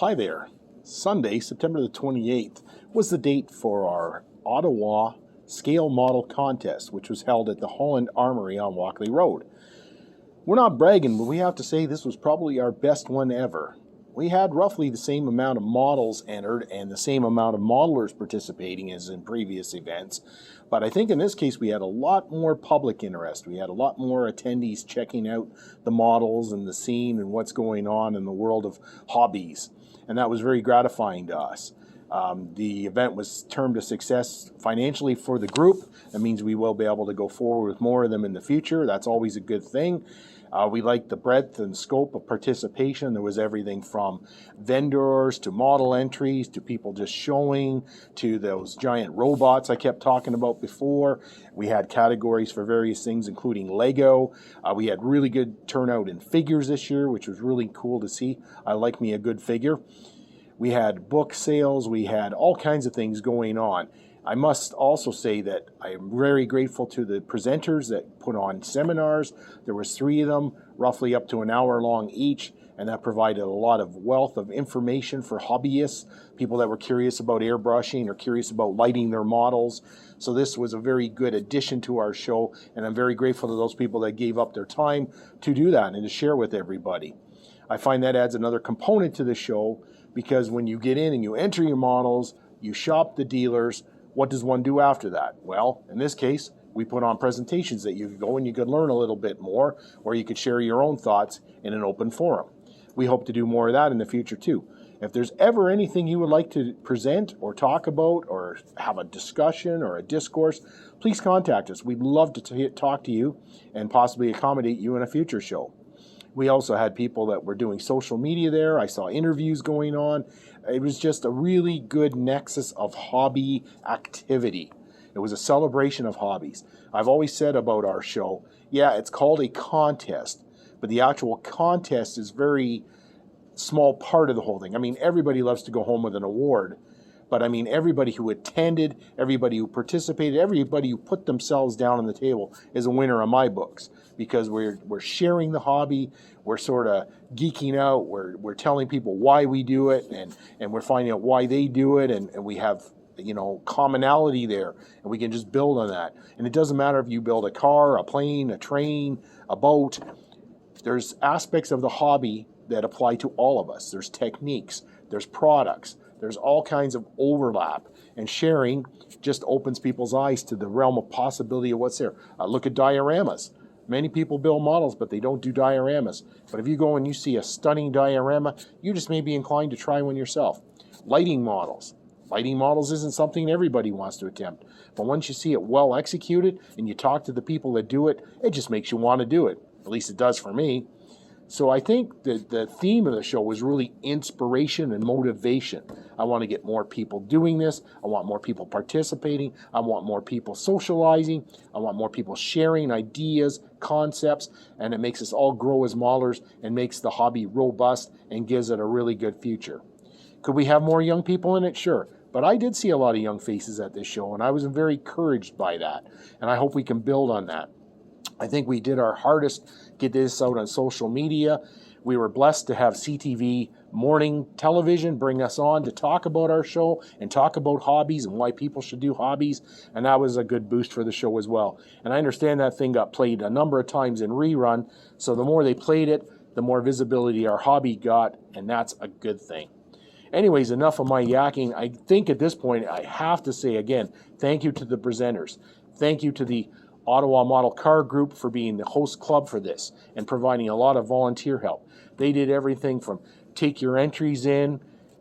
Hi there. Sunday, September the 28th, was the date for our Ottawa Scale Model Contest, which was held at the Holland Armory on Walkley Road. We're not bragging, but we have to say this was probably our best one ever. We had roughly the same amount of models entered and the same amount of modelers participating as in previous events, but I think in this case we had a lot more public interest. We had a lot more attendees checking out the models and the scene and what's going on in the world of hobbies, and that was very gratifying to us. The event was termed a success financially for the group. That means we will be able to go forward with more of them in the future. That's always a good thing. We liked the breadth and scope of participation. There was everything from vendors to model entries to people just showing to those giant robots I kept talking about before. We had categories for various things, including Lego. We had really good turnout in figures this year, which was really cool to see. I like me a good figure. We had book sales. We had all kinds of things going on. I must also say that I am very grateful to the presenters that put on seminars. There was 3 of them, roughly up to an hour long each, and that provided a lot of wealth of information for hobbyists, people that were curious about airbrushing or curious about lighting their models. So this was a very good addition to our show, and I'm very grateful to those people that gave up their time to do that and to share with everybody. I find that adds another component to the show, because when you get in and you enter your models, you shop the dealers, what does one do after that? Well, in this case, we put on presentations that you could go and you could learn a little bit more, or you could share your own thoughts in an open forum. We hope to do more of that in the future too. If there's ever anything you would like to present or talk about or have a discussion or a discourse, please contact us. We'd love to talk to you and possibly accommodate you in a future show. We also had people that were doing social media there. I saw interviews going on. It was just a really good nexus of hobby activity. It was a celebration of hobbies. I've always said about our show, yeah, it's called a contest, but the actual contest is very small part of the whole thing. I mean, everybody loves to go home with an award, but I mean, everybody who attended, everybody who participated, everybody who put themselves down on the table is a winner in my books, because we're sharing the hobby, we're sort of geeking out, we're telling people why we do it, and we're finding out why they do it, and we have, commonality there, and we can just build on that. And it doesn't matter if you build a car, a plane, a train, a boat. There's aspects of the hobby that apply to all of us. There's techniques, there's products, there's all kinds of overlap, and sharing just opens people's eyes to the realm of possibility of what's there. Look at dioramas. Many people build models, but they don't do dioramas. But if you go and you see a stunning diorama, you just may be inclined to try one yourself. Lighting models. Lighting models isn't something everybody wants to attempt. But once you see it well executed and you talk to the people that do it, it just makes you want to do it. At least it does for me. So I think that the theme of the show was really inspiration and motivation. I want to get more people doing this. I want more people participating. I want more people socializing. I want more people sharing ideas, concepts, and it makes us all grow as modelers and makes the hobby robust and gives it a really good future. Could we have more young people in it? Sure. But I did see a lot of young faces at this show, and I was very encouraged by that. And I hope we can build on that. I think we did our hardest get this out on social media. We were blessed to have CTV morning television bring us on to talk about our show and talk about hobbies and why people should do hobbies, and that was a good boost for the show as well. And I understand that thing got played a number of times in rerun, so the more they played it, the more visibility our hobby got, and that's a good thing. Anyways, enough of my yakking. I think at this point I have to say again, thank you to the presenters. Thank you to the Ottawa Model Car Group for being the host club for this and providing a lot of volunteer help. They did everything from take your entries in,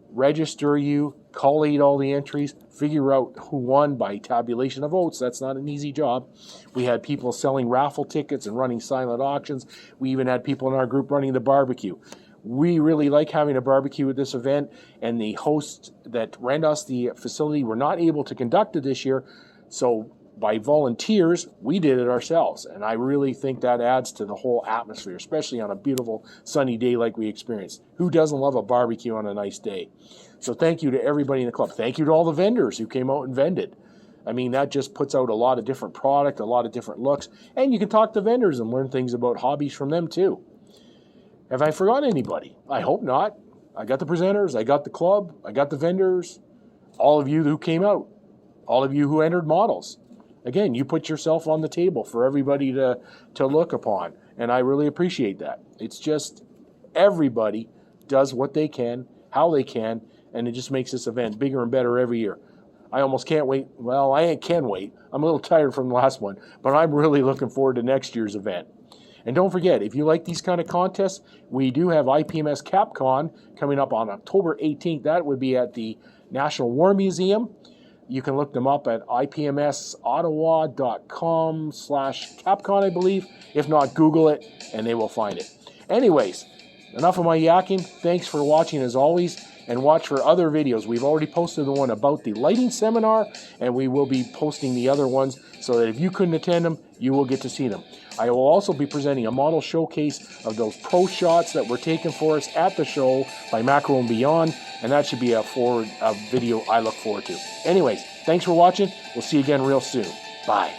register you, collate all the entries, figure out who won by tabulation of votes. That's not an easy job. We had people selling raffle tickets and running silent auctions. We even had people in our group running the barbecue. We really like having a barbecue at this event, and the hosts that rent us the facility were not able to conduct it this year, so by volunteers, we did it ourselves. And I really think that adds to the whole atmosphere, especially on a beautiful sunny day like we experienced. Who doesn't love a barbecue on a nice day? So thank you to everybody in the club. Thank you to all the vendors who came out and vended. I mean, that just puts out a lot of different product, a lot of different looks. And you can talk to vendors and learn things about hobbies from them too. Have I forgotten anybody? I hope not. I got the presenters, I got the club, I got the vendors, all of you who came out, all of you who entered models. Again, you put yourself on the table for everybody to look upon, and I really appreciate that. It's just everybody does what they can, how they can, and it just makes this event bigger and better every year. I almost can't wait. Well, I can wait. I'm a little tired from the last one, but I'm really looking forward to next year's event. And don't forget, if you like these kind of contests, we do have IPMS CapCon coming up on October 18th. That would be at the National War Museum. You can look them up at ipmsottawa.com/CapCon, I believe. If not, Google it, and they will find it. Anyways, enough of my yakking. Thanks for watching as always, and watch for other videos. We've already posted the one about the lighting seminar, and we will be posting the other ones so that if you couldn't attend them, you will get to see them. I will also be presenting a model showcase of those pro shots that were taken for us at the show by Macro and Beyond, and that should be a video I look forward to. Anyways, thanks for watching. We'll see you again real soon. Bye.